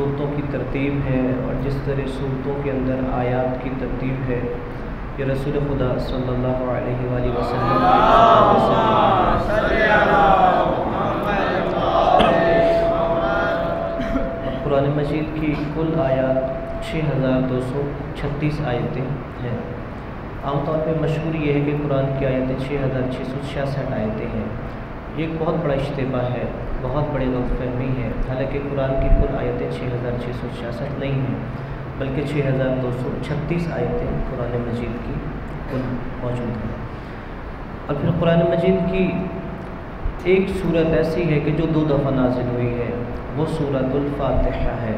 صورتوں کی ترتیب ہے اور جس طرح صورتوں کے اندر آیات کی ترتیب ہے، یہ رسول خدا صلی اللہ علیہ وآلہ وسلم قرآن مجید کی کل آیات 6236 آیتیں ہیں۔ عام طور پہ مشہور یہ ہے کہ قرآن کی آیتیں 6666 آیتیں ہیں۔ یہ ایک بہت بڑا اشتباہ ہے، بہت بڑی غلط فہمی ہے۔ حالانکہ قرآن کی کل آیتیں 6666 نہیں ہیں، بلکہ 6236 آیتیں قرآن مجید کی کل موجود ہیں۔ اور پھر قرآن مجید کی ایک صورت ایسی ہے کہ جو 2 دفعہ نازل ہوئی ہے، وہ سورۃ الفاتحہ ہے۔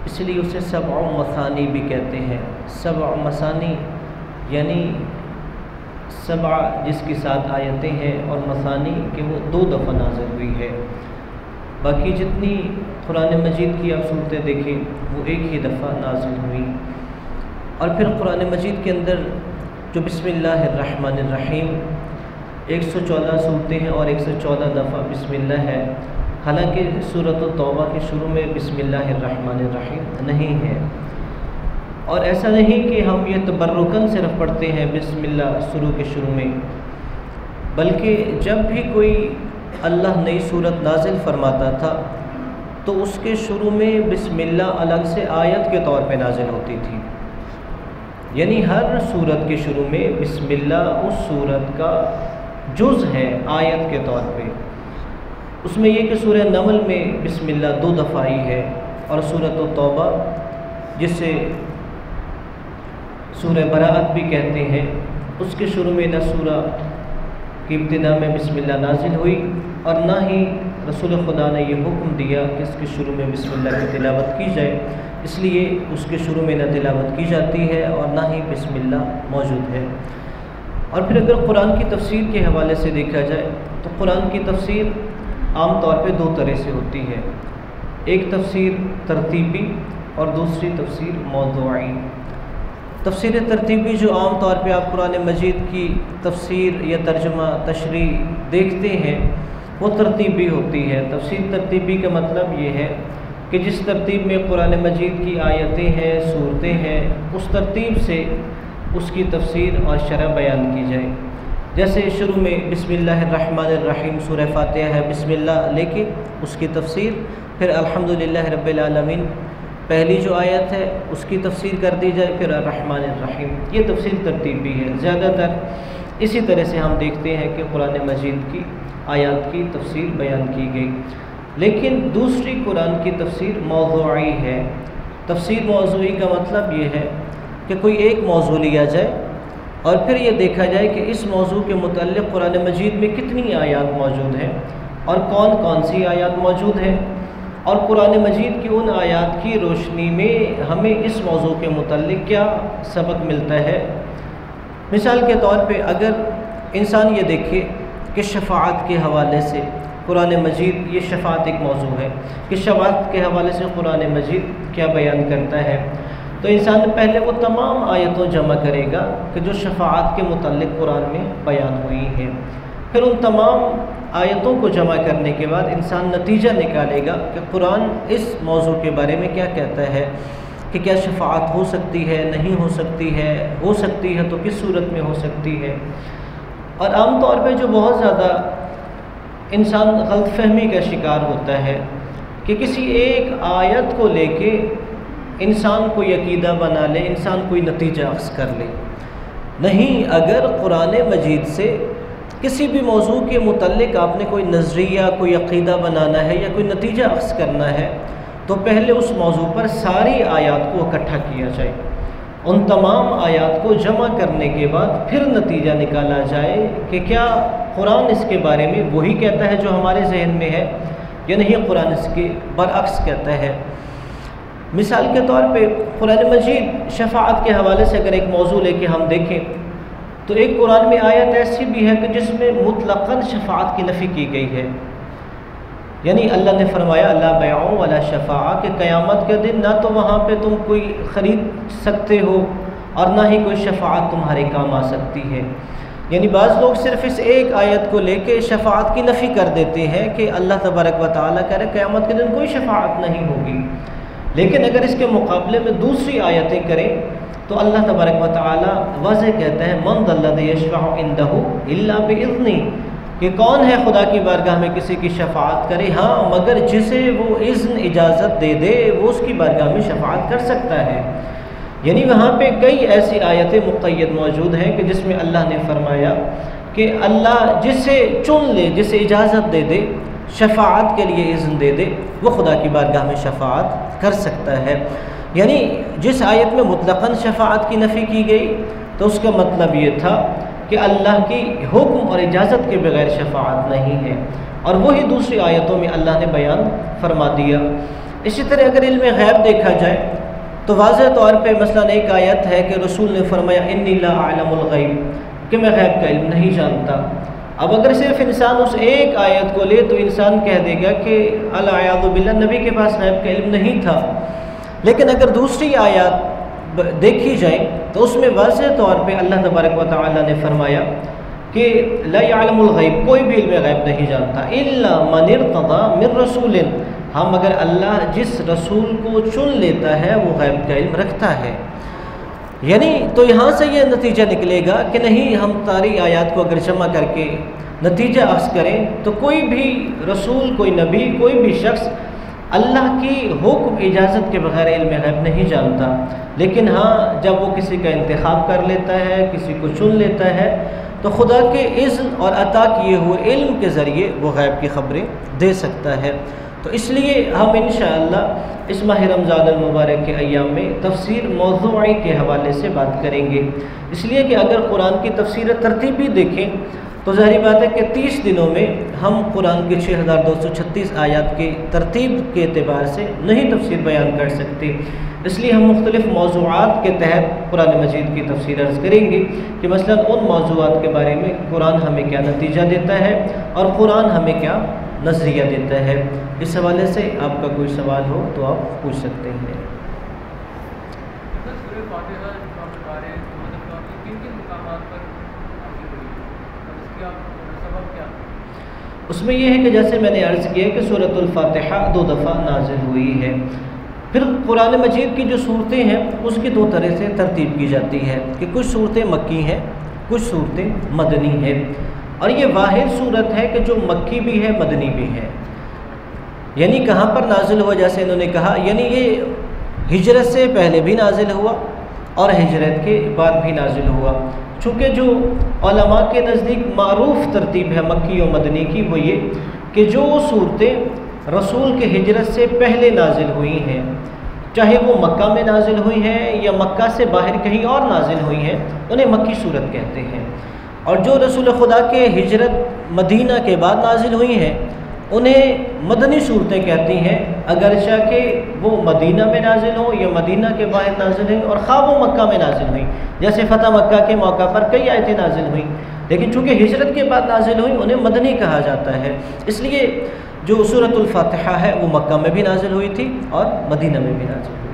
اس لیے اسے 7 مثانی بھی کہتے ہیں۔ 7 مثانی یعنی 7 جس کی 7 آیتیں ہیں، اور مثانی کہ وہ 2 دفعہ نازل ہوئی ہے۔ باقی جتنی قرآن مجید کی آپ صورتیں دیکھیں وہ ایک ہی دفعہ نازل ہوئی۔ اور پھر قرآن مجید کے اندر جو بسم اللہ الرحمن الرحیم 114 صورتیں ہیں اور 114 دفعہ بسم اللہ ہے، حالانکہ سورۃ التوبہ کے شروع میں بسم اللہ الرحمن الرحیم نہیں ہے۔ اور ایسا نہیں کہ ہم یہ تبرکاً صرف پڑھتے ہیں بسم اللہ شروع میں، بلکہ جب بھی کوئی اللہ نئی صورت نازل فرماتا تھا تو اس کے شروع میں بسم اللہ الگ سے آیت کے طور پہ نازل ہوتی تھی۔ یعنی ہر صورت کے شروع میں بسم اللہ اس صورت کا جز ہے آیت کے طور پہ۔ اس میں یہ کہ سورہ نمل میں بسم اللہ 2 دفعہ آئی ہے، اور سورۃ التوبہ جسے سورہ براءت بھی کہتے ہیں، اس کے شروع میں نہ سورہ کی ابتدا میں بسم اللہ نازل ہوئی، اور نہ ہی رسول خدا نے یہ حکم دیا کہ اس کے شروع میں بسم اللہ کی تلاوت کی جائے، اس لیے اس کے شروع میں نہ تلاوت کی جاتی ہے اور نہ ہی بسم اللہ موجود ہے۔ اور پھر اگر قرآن کی تفسیر کے حوالے سے دیکھا جائے تو قرآن کی تفسیر عام طور پہ 2 طرح سے ہوتی ہے، ایک تفسیر ترتیبی اور دوسری تفسیر موضوعی۔ تفسیر ترتیبی جو عام طور پہ آپ قرآن مجید کی تفسیر یا ترجمہ تشریح دیکھتے ہیں وہ ترتیبی ہوتی ہے۔ تفسیر ترتیبی کا مطلب یہ ہے کہ جس ترتیب میں قرآن مجید کی آیتیں ہیں، صورتیں ہیں، اس ترتیب سے اس کی تفسیر اور شرح بیان کی جائے۔ جیسے شروع میں بسم اللہ الرحمن الرحیم سورہ فاتحہ ہے، بسم اللہ لے کے اس کی تفسیر، پھر الحمدللہ رب العالمین پہلی جو آیت ہے اس کی تفسیر کر دی جائے، پھر الرحمن الرحیم۔ یہ تفسیر ترتیبی ہے۔ زیادہ تر اسی طرح سے ہم دیکھتے ہیں کہ قرآن مجید کی آیات کی تفسیر بیان کی گئی۔ لیکن دوسری قرآن کی تفسیر موضوعی ہے۔ تفسیر موضوعی کا مطلب یہ ہے کہ کوئی ایک موضوع لیا جائے اور پھر یہ دیکھا جائے کہ اس موضوع کے متعلق قرآن مجید میں کتنی آیات موجود ہیں اور کون کون سی آیات موجود ہیں، اور قرآن مجید کی ان آیات کی روشنی میں ہمیں اس موضوع کے متعلق کیا سبق ملتا ہے۔ مثال کے طور پہ اگر انسان یہ دیکھے کہ شفاعت کے حوالے سے قرآن مجید، یہ شفاعت ایک موضوع ہے کہ شفاعت کے حوالے سے قرآن مجید کیا بیان کرتا ہے، تو انسان پہلے وہ تمام آیتوں جمع کرے گا کہ جو شفاعت کے متعلق قرآن میں بیان ہوئی ہیں۔ پھر ان تمام آیتوں کو جمع کرنے کے بعد انسان نتیجہ نکالے گا کہ قرآن اس موضوع کے بارے میں کیا کہتا ہے، کہ کیا شفاعت ہو سکتی ہے، نہیں ہو سکتی ہے تو کس صورت میں ہو سکتی ہے۔ اور عام طور پہ جو بہت زیادہ انسان غلط فہمی کا شکار ہوتا ہے کہ کسی ایک آیت کو لے کے انسان کوئی عقیدہ بنا لے، انسان کوئی نتیجہ اخذ کر لے۔ نہیں، اگر قرآن مجید سے کسی بھی موضوع کے متعلق آپ نے کوئی نظریہ، کوئی عقیدہ بنانا ہے یا کوئی نتیجہ اخذ کرنا ہے تو پہلے اس موضوع پر ساری آیات کو اکٹھا کیا جائے، ان تمام آیات کو جمع کرنے کے بعد پھر نتیجہ نکالا جائے کہ کیا قرآن اس کے بارے میں وہی کہتا ہے جو ہمارے ذہن میں ہے، یا نہیں قرآن اس کے برعکس کہتا ہے۔ مثال کے طور پہ قرآن مجید شفاعت کے حوالے سے اگر ایک موضوع لے کے ہم دیکھیں تو ایک قرآن میں آیت ایسی بھی ہے کہ جس میں مطلقاً شفاعت کی نفی کی گئی ہے۔ یعنی اللہ نے فرمایا لا بیع ولا شفاعہ، کہ قیامت کے دن نہ تو وہاں پہ تم کوئی خرید سکتے ہو اور نہ ہی کوئی شفاعت تمہارے کام آ سکتی ہے۔ یعنی بعض لوگ صرف اس ایک آیت کو لے کے شفاعت کی نفی کر دیتے ہیں کہ اللہ تبارک و تعالیٰ کہہ رہے قیامت کے دن کوئی شفاعت نہیں ہوگی۔ لیکن اگر اس کے مقابلے میں دوسری آیتیں کریں تو اللہ تبارک و تعالی واضح کہتا ہے من ذا الذی یشفع عنده الا باذنہ، کہ کون ہے خدا کی بارگاہ میں کسی کی شفاعت کرے، ہاں مگر جسے وہ اذن اجازت دے دے وہ اس کی بارگاہ میں شفاعت کر سکتا ہے۔ یعنی وہاں پہ کئی ایسی آیتیں مقید موجود ہیں کہ جس میں اللہ نے فرمایا کہ اللہ جسے چن لے، جسے اجازت دے دے، شفاعت کے لیے اذن دے دے، وہ خدا کی بارگاہ میں شفاعت کر سکتا ہے۔ یعنی جس آیت میں مطلقاً شفاعت کی نفی کی گئی تو اس کا مطلب یہ تھا کہ اللہ کی حکم اور اجازت کے بغیر شفاعت نہیں ہے، اور وہی دوسری آیتوں میں اللہ نے بیان فرما دیا۔ اسی طرح اگر علم غیب دیکھا جائے تو واضح طور پہ مثلا ایک آیت ہے کہ رسول نے فرمایا انی لا اعلم الغیب، کہ میں غیب کا علم نہیں جانتا۔ اب اگر صرف انسان اس ایک آیت کو لے تو انسان کہہ دے گا کہ الیاذ باللہ نبی کے پاس غیب کا علم نہیں تھا، لیکن اگر دوسری آیات دیکھی جائیں تو اس میں واضح طور پہ اللہ تبارک و تعالی نے فرمایا کہ لا يعلم الغیب، کوئی بھی علم غیب نہیں جانتا، الا من ارتضى من رسول، ہاں مگر اللہ جس رسول کو چن لیتا ہے وہ غیب کا علم رکھتا ہے۔ یعنی تو یہاں سے یہ نتیجہ نکلے گا کہ نہیں، ہم ساری آیات کو اگر جمع کر کے نتیجہ اخذ کریں تو کوئی بھی رسول، کوئی نبی، کوئی بھی شخص اللہ کی حکم اجازت کے بغیر علم غیب نہیں جانتا، لیکن ہاں جب وہ کسی کا انتخاب کر لیتا ہے، کسی کو چن لیتا ہے تو خدا کے اذن اور عطا کیے ہوئے علم کے ذریعے وہ غیب کی خبریں دے سکتا ہے۔ تو اس لیے ہم انشاءاللہ اس ماہ رمضان المبارک کے ایام میں تفسیر موضوعی کے حوالے سے بات کریں گے، اس لیے کہ اگر قرآن کی تفسیر ترتیبی دیکھیں تو ظاہری بات ہے کہ 30 دنوں میں ہم قرآن کی 6236 آیات کی ترتیب کے اعتبار سے نہیں تفسیر بیان کر سکتے، اس لیے ہم مختلف موضوعات کے تحت قرآن مجید کی تفسیر عرض کریں گے کہ مثلا ان موضوعات کے بارے میں قرآن ہمیں کیا نتیجہ دیتا ہے اور قرآن ہمیں کیا نظریہ دیتا ہے۔ اس حوالے سے آپ کا کوئی سوال ہو تو آپ پوچھ سکتے ہیں۔ اس میں یہ ہے کہ جیسے میں نے عرض کیا کہ سورۃ الفاتحہ 2 دفعہ نازل ہوئی ہے، پھر قرآن مجید کی جو صورتیں ہیں اس کی 2 طرح سے ترتیب کی جاتی ہے کہ کچھ صورتیں مکی ہیں، کچھ صورتیں مدنی ہیں، اور یہ واحد صورت ہے کہ جو مکی بھی ہے مدنی بھی ہے۔ یعنی کہاں پر نازل ہوا، جیسے انہوں نے کہا یعنی یہ ہجرت سے پہلے بھی نازل ہوا اور ہجرت کے بعد بھی نازل ہوا، چونکہ جو علماء کے نزدیک معروف ترتیب ہے مکی و مدنی کی وہ یہ کہ جو صورتیں رسول کے ہجرت سے پہلے نازل ہوئی ہیں، چاہے وہ مکہ میں نازل ہوئی ہیں یا مکہ سے باہر کہیں اور نازل ہوئی ہیں، انہیں مکی صورت کہتے ہیں، اور جو رسول خدا کے ہجرت مدینہ کے بعد نازل ہوئی ہیں انہیں مدنی صورتیں کہتی ہیں، اگرچہ کہ وہ مدینہ میں نازل ہوں یا مدینہ کے باہر نازل ہوئیں، اور خواہ وہ مکہ میں نازل ہوئیں، جیسے فتح مکہ کے موقع پر کئی آیتیں نازل ہوئیں، لیکن چونکہ ہجرت کے بعد نازل ہوئیں انہیں مدنی کہا جاتا ہے۔ اس لیے جو سورۃ الفاتحہ ہے وہ مکہ میں بھی نازل ہوئی تھی اور مدینہ میں بھی نازل ہوئی تھی۔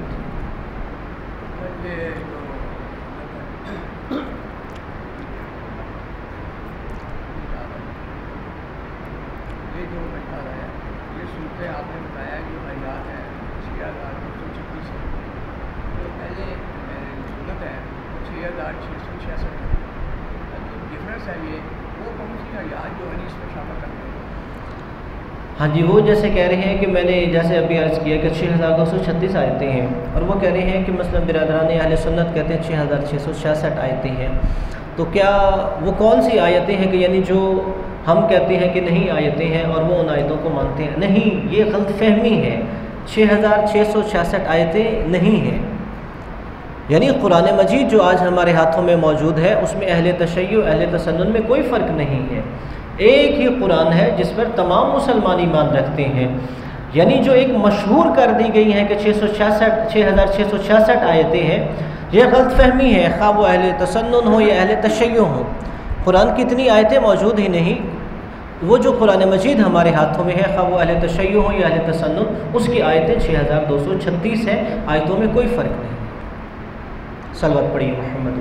ہاں جی، وہ جیسے کہہ رہے ہیں کہ میں نے جیسے ابھی عرض کیا کہ 6236 آیتیں ہیں، اور وہ کہہ رہے ہیں کہ مثلا برادران اہل سنت کہتے ہیں 6666 آیتیں ہیں، تو کیا وہ کون سی آیتیں ہیں کہ یعنی جو ہم کہتے ہیں کہ نہیں آیتیں ہیں اور وہ ان آیتوں کو مانتے ہیں؟ نہیں، یہ غلط فہمی ہے، 6666 آیتیں نہیں ہیں۔ یعنی قرآن مجید جو آج ہمارے ہاتھوں میں موجود ہے اس میں اہل تشیع اہل تسنن میں کوئی فرق نہیں ہے، ایک ہی قرآن ہے جس پر تمام مسلمان ایمان رکھتے ہیں۔ یعنی جو ایک مشہور کر دی گئی ہیں کہ 6666 آیتیں ہیں، یہ غلط فہمی ہے، خواہ وہ اہل تسنن ہو یا اہل تشیع ہو، قرآن کی اتنی آیتیں موجود ہی نہیں۔ وہ جو قرآن مجید ہمارے ہاتھوں میں ہے، خواہ وہ اہل تشیع ہو یا اہل تسنن، اس کی آیتیں 6236 ہیں، آیتوں میں کوئی فرق نہیں۔ صلوات پڑھیے محمد